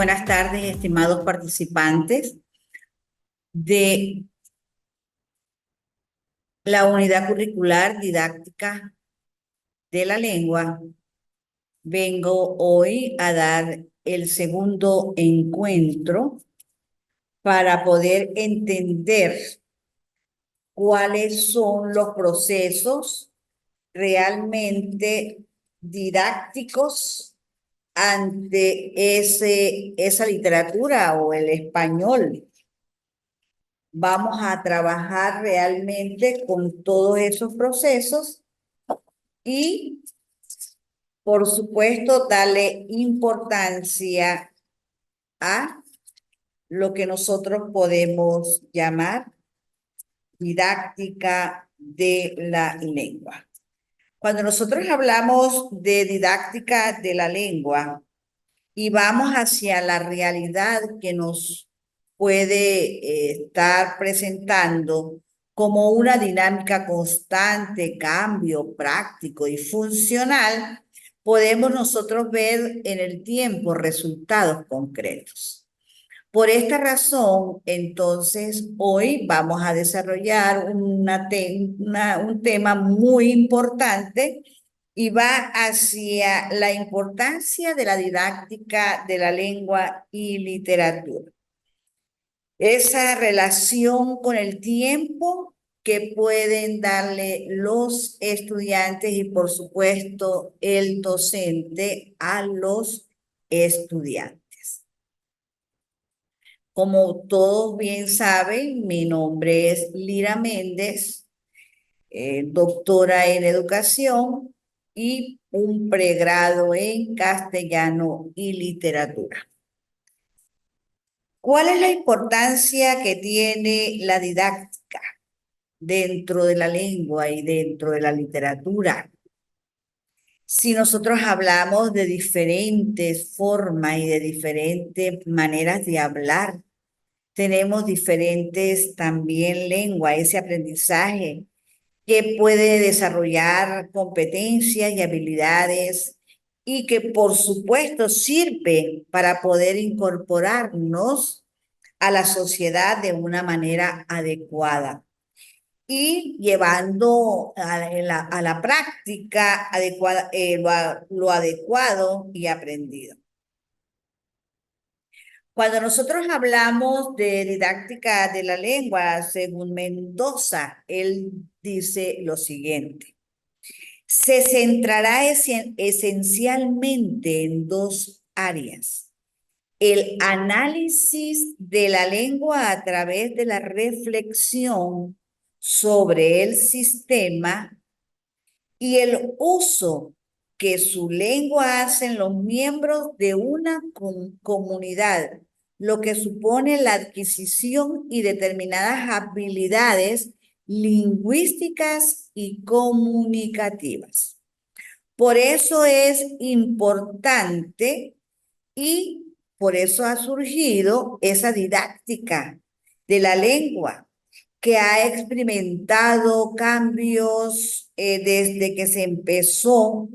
buenas tardes, estimados participantes de la unidad curricular didáctica de la lengua. Vengo hoy a dar el segundo encuentro para poder entender cuáles son los procesos realmente didácticos ante esa literatura o el español. Vamos a trabajar realmente con todos esos procesos y, por supuesto, darle importancia a lo que nosotros podemos llamar didáctica de la lengua. Cuando nosotros hablamos de didáctica de la lengua y vamos hacia la realidad que nos puede estar presentando como una dinámica constante, cambio práctico y funcional, podemos nosotros ver en el tiempo resultados concretos. Por esta razón, entonces, hoy vamos a desarrollar un tema muy importante y va hacia la importancia de la didáctica de la lengua y literatura. Esa relación con el tiempo que pueden darle los estudiantes y, por supuesto, el docente a los estudiantes. Como todos bien saben, mi nombre es Lira Méndez, doctora en educación y un pregrado en castellano y literatura. ¿Cuál es la importancia que tiene la didáctica dentro de la lengua y dentro de la literatura? Si nosotros hablamos de diferentes formas y de diferentes maneras de hablar, tenemos diferentes también lenguas, ese aprendizaje que puede desarrollar competencias y habilidades y que por supuesto sirve para poder incorporarnos a la sociedad de una manera adecuada y llevando a la práctica adecuada, lo adecuado y aprendido. Cuando nosotros hablamos de didáctica de la lengua, según Mendoza, él dice lo siguiente: se centrará esencialmente en dos áreas: el análisis de la lengua a través de la reflexión sobre el sistema y el uso que su lengua hacen los miembros de una comunidad, lo que supone la adquisición y determinadas habilidades lingüísticas y comunicativas. Por eso es importante y por eso ha surgido esa didáctica de la lengua, que ha experimentado cambios desde que se empezó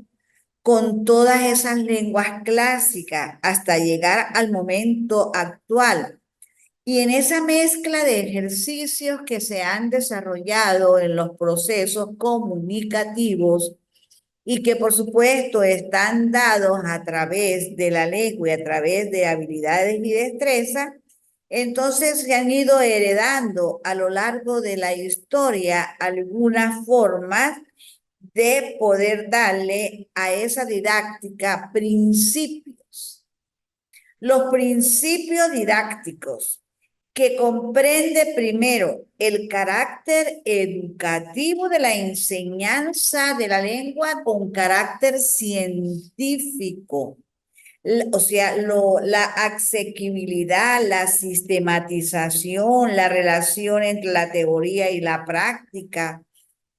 con todas esas lenguas clásicas hasta llegar al momento actual. Y en esa mezcla de ejercicios que se han desarrollado en los procesos comunicativos y que por supuesto están dados a través de la lengua y a través de habilidades y destrezas, entonces se han ido heredando a lo largo de la historia algunas formas de poder darle a esa didáctica principios. Los principios didácticos que comprende primero el carácter educativo de la enseñanza de la lengua con carácter científico, o sea, la asequibilidad, la sistematización, la relación entre la teoría y la práctica.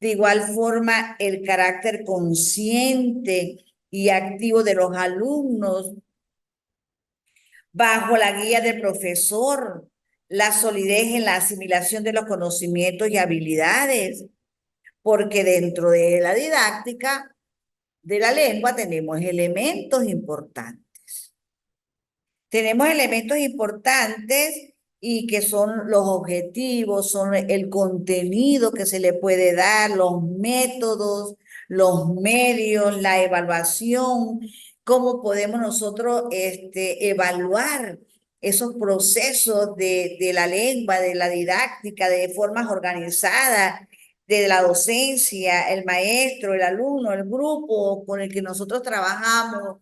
De igual forma, el carácter consciente y activo de los alumnos bajo la guía del profesor, la solidez en la asimilación de los conocimientos y habilidades, porque dentro de la didáctica de la lengua tenemos elementos importantes. Tenemos elementos importantes y que son los objetivos, son el contenido que se le puede dar, los métodos, los medios, la evaluación, cómo podemos nosotros evaluar esos procesos de la lengua, de la didáctica, de formas organizadas, de la docencia, el maestro, el alumno, el grupo con el que nosotros trabajamos.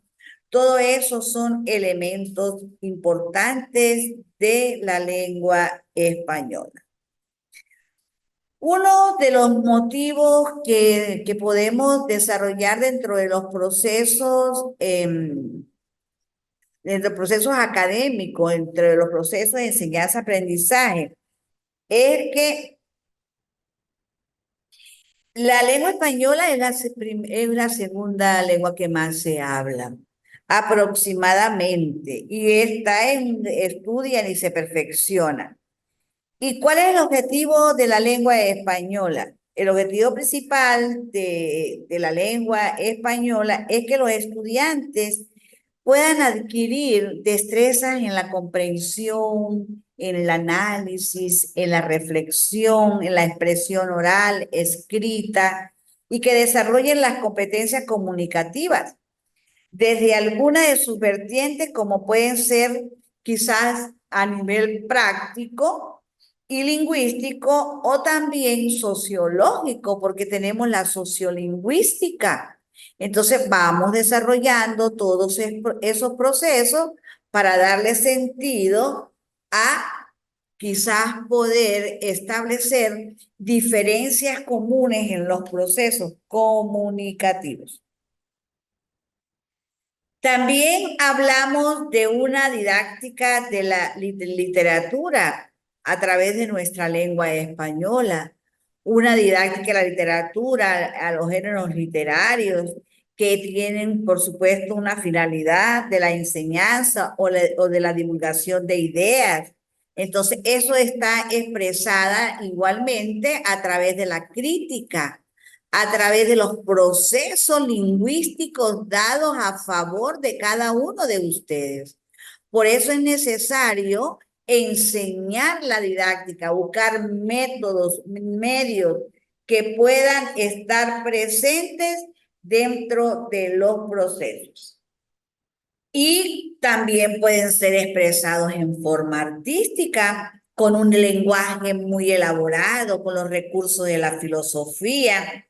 Todo eso son elementos importantes de la lengua española. Uno de los motivos que podemos desarrollar dentro de los procesos, dentro de procesos académicos, entre los procesos de enseñanza-aprendizaje, es que la lengua española es la segunda lengua que más se habla, aproximadamente, y estudian y se perfecciona. ¿Y cuál es el objetivo de la lengua española? El objetivo principal de la lengua española es que los estudiantes puedan adquirir destrezas en la comprensión, en el análisis, en la reflexión, en la expresión oral, escrita, y que desarrollen las competencias comunicativas desde alguna de sus vertientes, como pueden ser quizás a nivel práctico y lingüístico, o también sociológico, porque tenemos la sociolingüística. Entonces vamos desarrollando todos esos procesos para darle sentido a quizás poder establecer diferencias comunes en los procesos comunicativos. También hablamos de una didáctica de la literatura a través de nuestra lengua española, una didáctica de la literatura a los géneros literarios que tienen, por supuesto, una finalidad de la enseñanza o de la divulgación de ideas. Entonces, eso está expresada igualmente a través de la crítica, a través de los procesos lingüísticos dados a favor de cada uno de ustedes. Por eso es necesario enseñar la didáctica, buscar métodos, medios que puedan estar presentes dentro de los procesos. Y también pueden ser expresados en forma artística, con un lenguaje muy elaborado, con los recursos de la filosofía.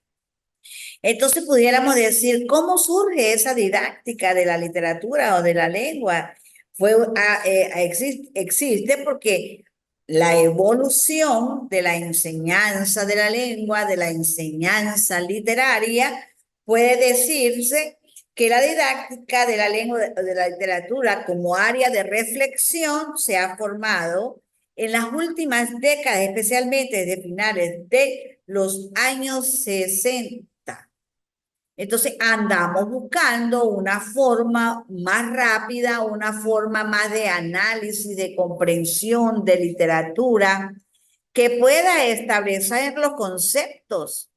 Entonces pudiéramos decir, ¿cómo surge esa didáctica de la literatura o de la lengua? Existe porque la evolución de la enseñanza de la lengua, de la enseñanza literaria, puede decirse que la didáctica de la lengua de la literatura como área de reflexión se ha formado en las últimas décadas, especialmente desde finales de los años 60. Entonces andamos buscando una forma más rápida, una forma más de análisis, de comprensión de literatura, que pueda establecer los conceptos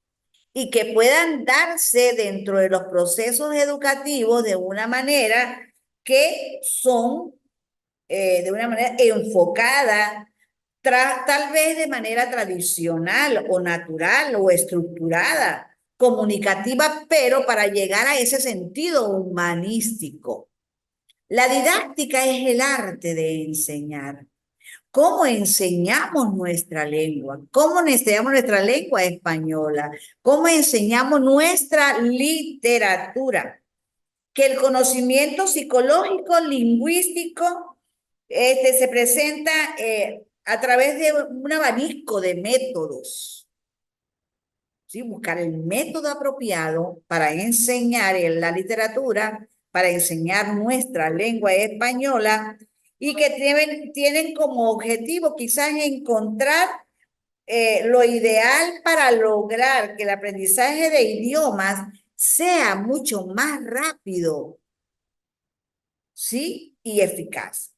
y que puedan darse dentro de los procesos educativos de una manera que son de una manera enfocada, tal vez de manera tradicional o natural o estructurada, comunicativa, pero para llegar a ese sentido humanístico. La didáctica es el arte de enseñar. ¿Cómo enseñamos nuestra lengua? ¿Cómo enseñamos nuestra lengua española? ¿Cómo enseñamos nuestra literatura? Que el conocimiento psicológico, lingüístico, se presenta a través de un abanico de métodos. ¿Sí? Buscar el método apropiado para enseñar en la literatura, para enseñar nuestra lengua española y que tienen como objetivo quizás encontrar lo ideal para lograr que el aprendizaje de idiomas sea mucho más rápido, ¿sí? Y eficaz.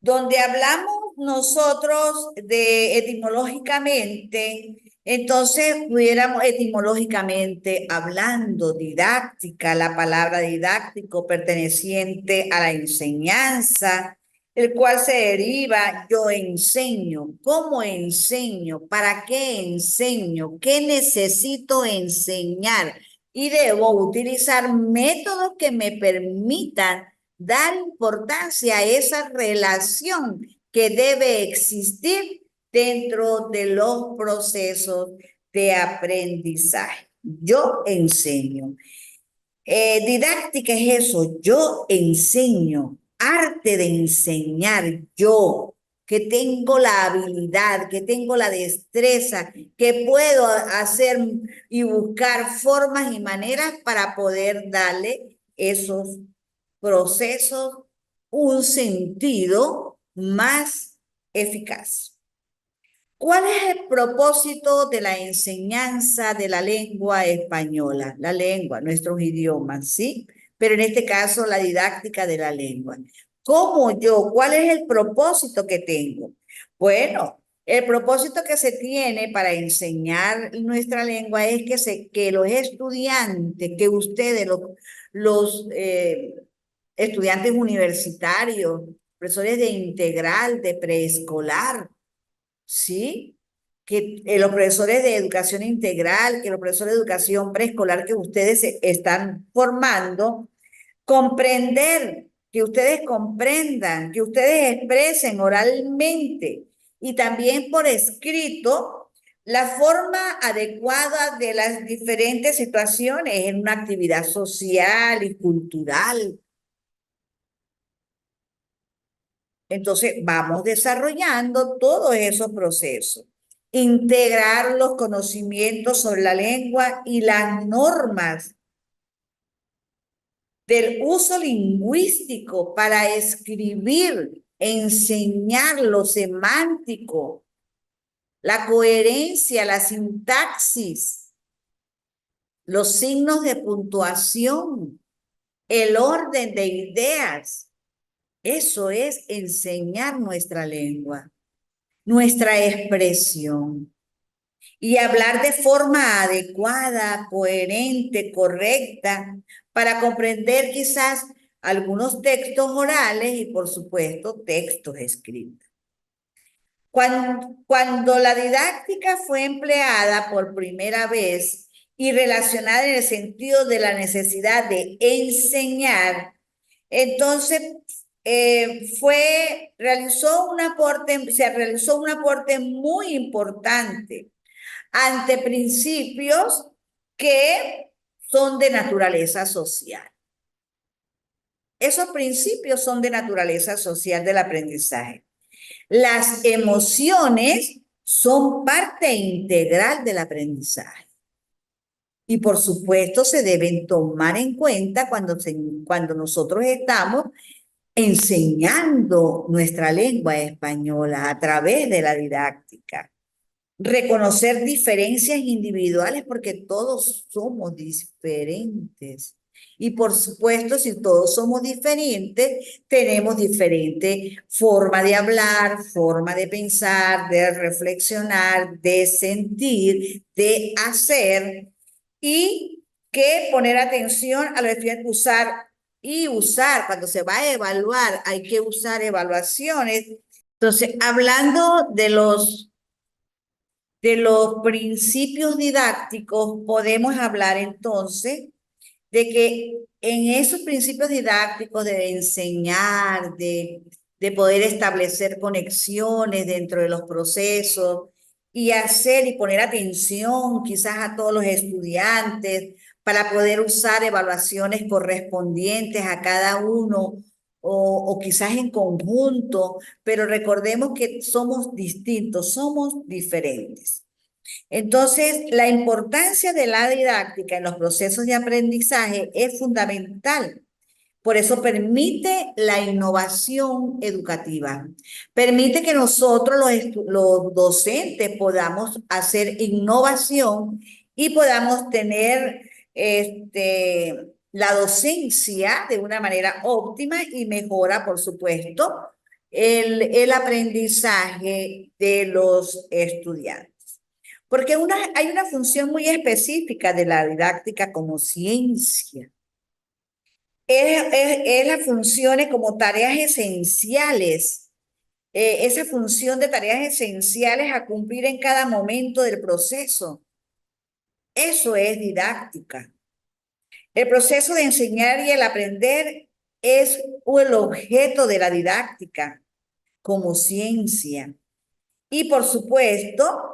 Donde hablamos nosotros de etimológicamente Entonces, pudiéramos etimológicamente hablando, didáctica, la palabra didáctico perteneciente a la enseñanza, el cual se deriva yo enseño, ¿cómo enseño? ¿Para qué enseño? ¿Qué necesito enseñar? Y debo utilizar métodos que me permitan dar importancia a esa relación que debe existir dentro de los procesos de aprendizaje. Yo enseño. Didáctica es eso, yo enseño, arte de enseñar, yo, que tengo la habilidad, que tengo la destreza, que puedo hacer y buscar formas y maneras para poder darle esos procesos un sentido más eficaz. ¿Cuál es el propósito de la enseñanza de la lengua española? La lengua, nuestros idiomas, ¿sí? Pero en este caso, la didáctica de la lengua. ¿Cómo yo? ¿Cuál es el propósito que tengo? Bueno, el propósito que se tiene para enseñar nuestra lengua es que los estudiantes, que ustedes, los estudiantes universitarios, profesores de integral, de preescolar, ¿sí? Que los profesores de educación integral, que los profesores de educación preescolar que ustedes se están formando, comprender, que ustedes comprendan, que ustedes expresen oralmente y también por escrito la forma adecuada de las diferentes situaciones en una actividad social y cultural. Entonces, vamos desarrollando todos esos procesos. Integrar los conocimientos sobre la lengua y las normas del uso lingüístico para escribir, enseñar lo semántico, la coherencia, la sintaxis, los signos de puntuación, el orden de ideas. Eso es enseñar nuestra lengua, nuestra expresión. Y hablar de forma adecuada, coherente, correcta, para comprender quizás algunos textos orales y por supuesto textos escritos. Cuando la didáctica fue empleada por primera vez y relacionada en el sentido de la necesidad de enseñar, entonces se realizó un aporte muy importante ante principios que son de naturaleza social. Esos principios son de naturaleza social del aprendizaje. Las emociones son parte integral del aprendizaje. Y por supuesto se deben tomar en cuenta cuando nosotros estamos enseñando nuestra lengua española a través de la didáctica. Reconocer diferencias individuales porque todos somos diferentes. Y por supuesto, si todos somos diferentes, tenemos diferente forma de hablar, forma de pensar, de reflexionar, de sentir, de hacer, y que poner atención a los estudiantes, usar, cuando se va a evaluar, hay que usar evaluaciones. Entonces, hablando de los principios didácticos, podemos hablar entonces de que en esos principios didácticos de enseñar, de poder establecer conexiones dentro de los procesos y hacer y poner atención quizás a todos los estudiantes para poder usar evaluaciones correspondientes a cada uno o quizás en conjunto, pero recordemos que somos distintos, somos diferentes. Entonces, la importancia de la didáctica en los procesos de aprendizaje es fundamental. Por eso permite la innovación educativa. Permite que nosotros, los docentes, podamos hacer innovación y podamos tener la docencia de una manera óptima y mejora, por supuesto, el aprendizaje de los estudiantes. Porque hay una función muy específica de la didáctica como ciencia. Es las funciones como tareas esenciales, esa función de tareas esenciales a cumplir en cada momento del proceso. Eso es didáctica. El proceso de enseñar y el aprender es el objeto de la didáctica como ciencia. Y por supuesto,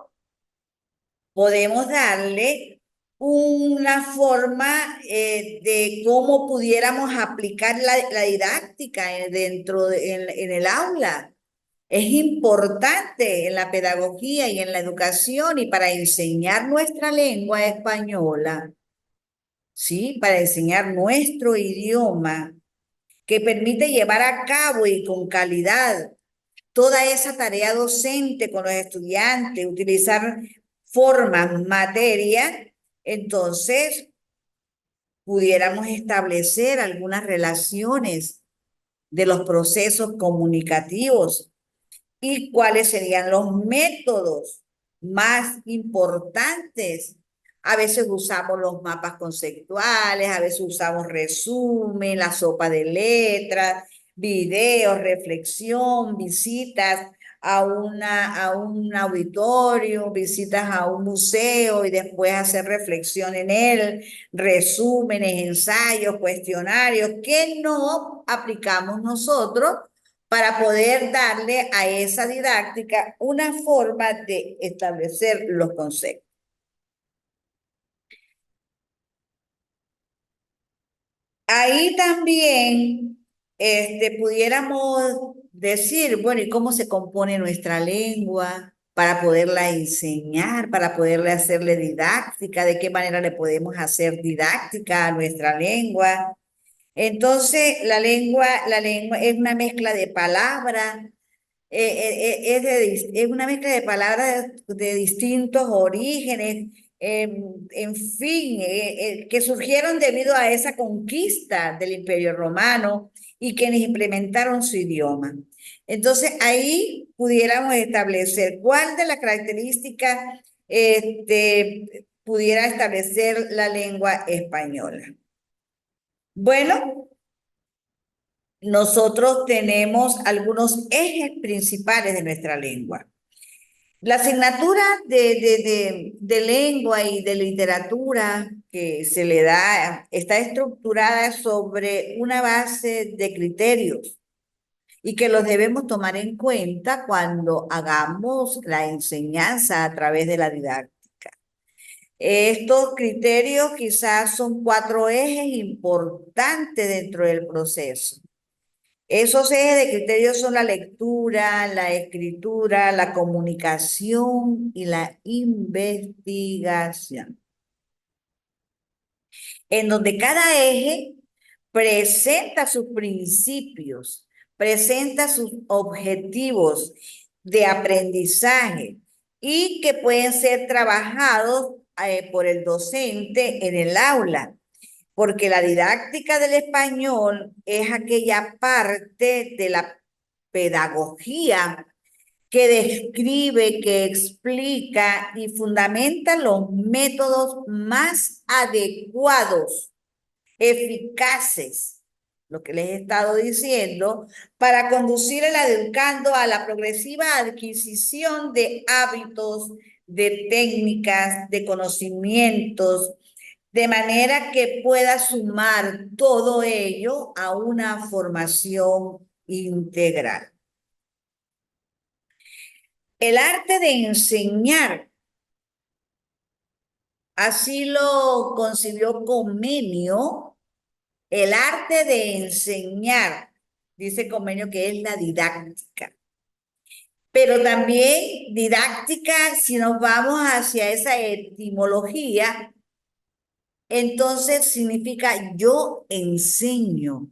podemos darle una forma de cómo pudiéramos aplicar la didáctica en el aula. Es importante en la pedagogía y en la educación y para enseñar nuestra lengua española, ¿sí? Para enseñar nuestro idioma que permite llevar a cabo y con calidad toda esa tarea docente con los estudiantes, utilizar formas, materia, entonces pudiéramos establecer algunas relaciones de los procesos comunicativos y cuáles serían los métodos más importantes. A veces usamos los mapas conceptuales, a veces usamos resumen, la sopa de letras, videos, reflexión, visitas a un auditorio, visitas a un museo y después hacer reflexión en él, resúmenes, ensayos, cuestionarios que no aplicamos nosotros para poder darle a esa didáctica una forma de establecer los conceptos. Ahí también pudiéramos decir, bueno, ¿y cómo se compone nuestra lengua para poderla enseñar, para poderle hacerle didáctica? ¿De qué manera le podemos hacer didáctica a nuestra lengua? Entonces, la lengua es una mezcla de palabras, es una mezcla de palabras de distintos orígenes, en fin, que surgieron debido a esa conquista del Imperio Romano y quienes implementaron su idioma. Entonces, ahí pudiéramos establecer cuál de las características pudiera establecer la lengua española. Bueno, nosotros tenemos algunos ejes principales de nuestra lengua. La asignatura de lengua y de literatura que se le da está estructurada sobre una base de criterios y que los debemos tomar en cuenta cuando hagamos la enseñanza a través de la didáctica. Estos criterios quizás son 4 ejes importantes dentro del proceso. Esos ejes de criterios son la lectura, la escritura, la comunicación y la investigación, en donde cada eje presenta sus principios, presenta sus objetivos de aprendizaje y que pueden ser trabajados por el docente en el aula, porque la didáctica del español es aquella parte de la pedagogía que describe, que explica y fundamenta los métodos más adecuados, eficaces, lo que les he estado diciendo, para conducir al educando a la progresiva adquisición de hábitos, de técnicas, de conocimientos, de manera que pueda sumar todo ello a una formación integral. El arte de enseñar, así lo concibió Comenio, el arte de enseñar, dice Comenio que es la didáctica. Pero también didáctica, si nos vamos hacia esa etimología, entonces significa yo enseño.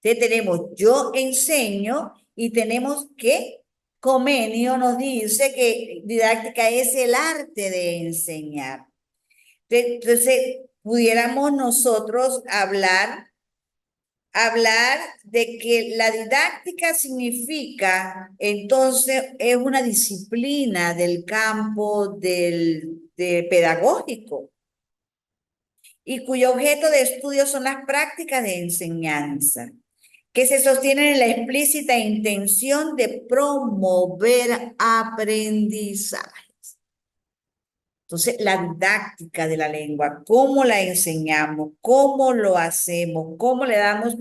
Entonces tenemos yo enseño y tenemos que Comenio nos dice que didáctica es el arte de enseñar. Entonces, pudiéramos nosotros hablar hablar de que la didáctica significa, entonces, es una disciplina del campo de pedagógico y cuyo objeto de estudio son las prácticas de enseñanza, que se sostienen en la explícita intención de promover aprendizaje. Entonces, la didáctica de la lengua, cómo la enseñamos, cómo lo hacemos, cómo le damos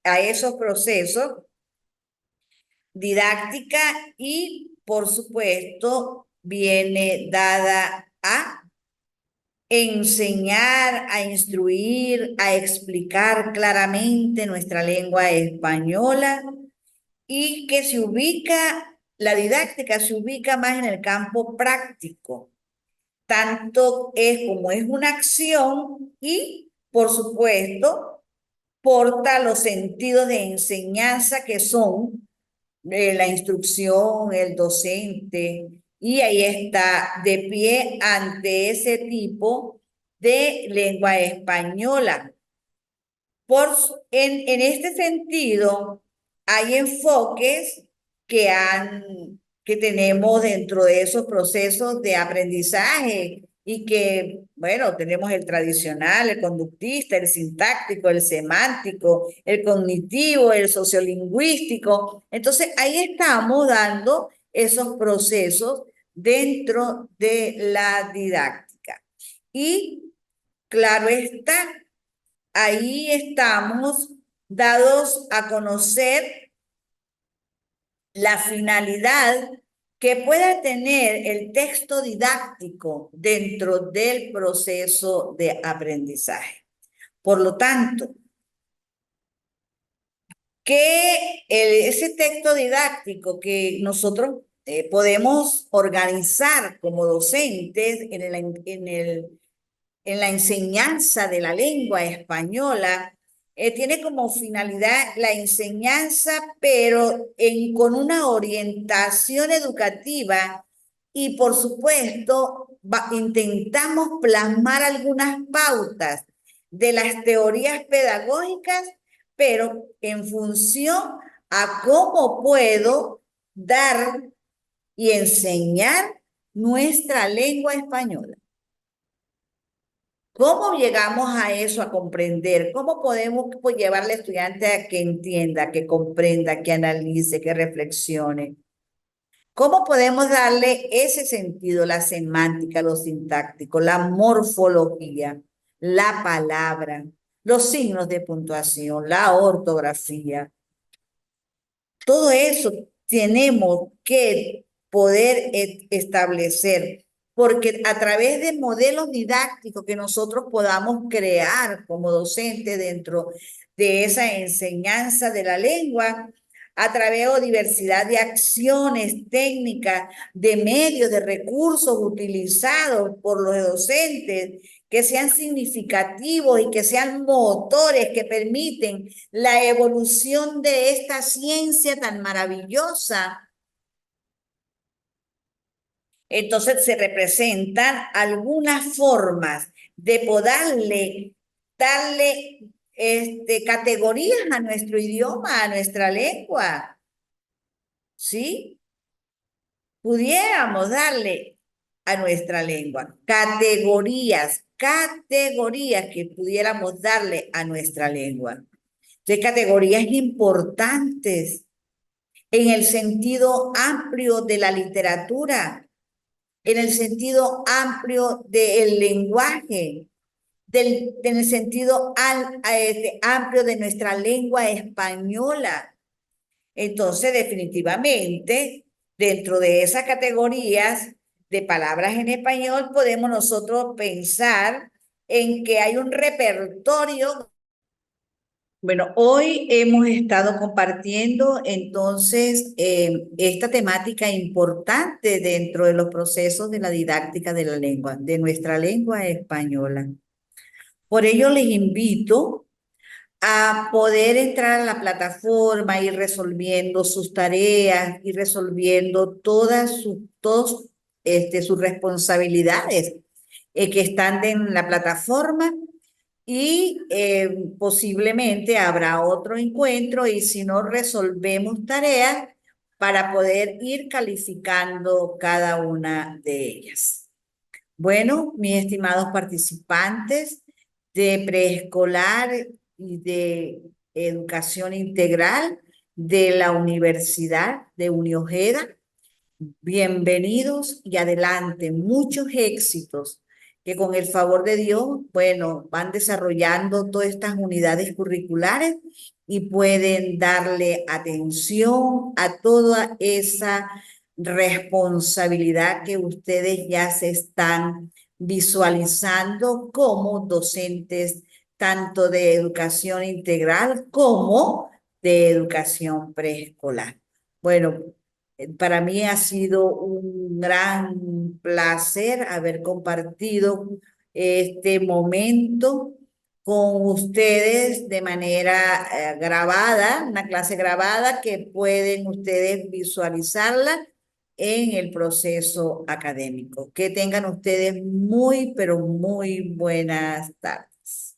a esos procesos didáctica y, por supuesto, viene dada a enseñar, a instruir, a explicar claramente nuestra lengua española y que se ubica, la didáctica se ubica más en el campo práctico. Tanto es como es una acción y, por supuesto, porta los sentidos de enseñanza que son la instrucción, el docente, y ahí está de pie ante ese tipo de lengua española. En este sentido, hay enfoques que tenemos dentro de esos procesos de aprendizaje y que, bueno, tenemos el tradicional, el conductista, el sintáctico, el semántico, el cognitivo, el sociolingüístico. Entonces, ahí estamos dando esos procesos dentro de la didáctica. Y claro está, ahí estamos dados a conocer la finalidad que pueda tener el texto didáctico dentro del proceso de aprendizaje. Por lo tanto, que ese texto didáctico que nosotros podemos organizar como docentes en la enseñanza de la lengua española, tiene como finalidad la enseñanza, pero con una orientación educativa y por supuesto intentamos plasmar algunas pautas de las teorías pedagógicas, pero en función a cómo puedo dar y enseñar nuestra lengua española. ¿Cómo llegamos a eso, a comprender? ¿Cómo podemos llevarle al estudiante a que entienda, que comprenda, que analice, que reflexione? ¿Cómo podemos darle ese sentido, la semántica, lo sintáctico, la morfología, la palabra, los signos de puntuación, la ortografía? Todo eso tenemos que poder establecer, porque a través de modelos didácticos que nosotros podamos crear como docentes dentro de esa enseñanza de la lengua, a través de diversidad de acciones técnicas, de medios, de recursos utilizados por los docentes, que sean significativos y que sean motores que permiten la evolución de esta ciencia tan maravillosa. Entonces se representan algunas formas de poderle darle categorías a nuestro idioma, a nuestra lengua. ¿Sí? Pudiéramos darle a nuestra lengua categorías que pudiéramos darle a nuestra lengua. De categorías importantes en el sentido amplio de la literatura, en el sentido amplio del lenguaje, en el sentido amplio de nuestra lengua española. Entonces, definitivamente, dentro de esas categorías de palabras en español, podemos nosotros pensar en que hay un repertorio. Bueno, hoy hemos estado compartiendo entonces esta temática importante dentro de los procesos de la didáctica de la lengua, de nuestra lengua española. Por ello les invito a poder entrar a la plataforma y resolviendo sus tareas y resolviendo todas sus responsabilidades que están en la plataforma y posiblemente habrá otro encuentro y si no resolvemos tareas para poder ir calificando cada una de ellas. Bueno, mis estimados participantes de preescolar y de educación integral de la Universidad de Uniojeda, bienvenidos y adelante, muchos éxitos que con el favor de Dios, bueno, van desarrollando todas estas unidades curriculares y pueden darle atención a toda esa responsabilidad que ustedes ya se están visualizando como docentes tanto de educación integral como de educación preescolar. Bueno, para mí ha sido un gran placer haber compartido este momento con ustedes de manera grabada, una clase grabada que pueden ustedes visualizarla en el proceso académico. Que tengan ustedes muy, pero muy buenas tardes.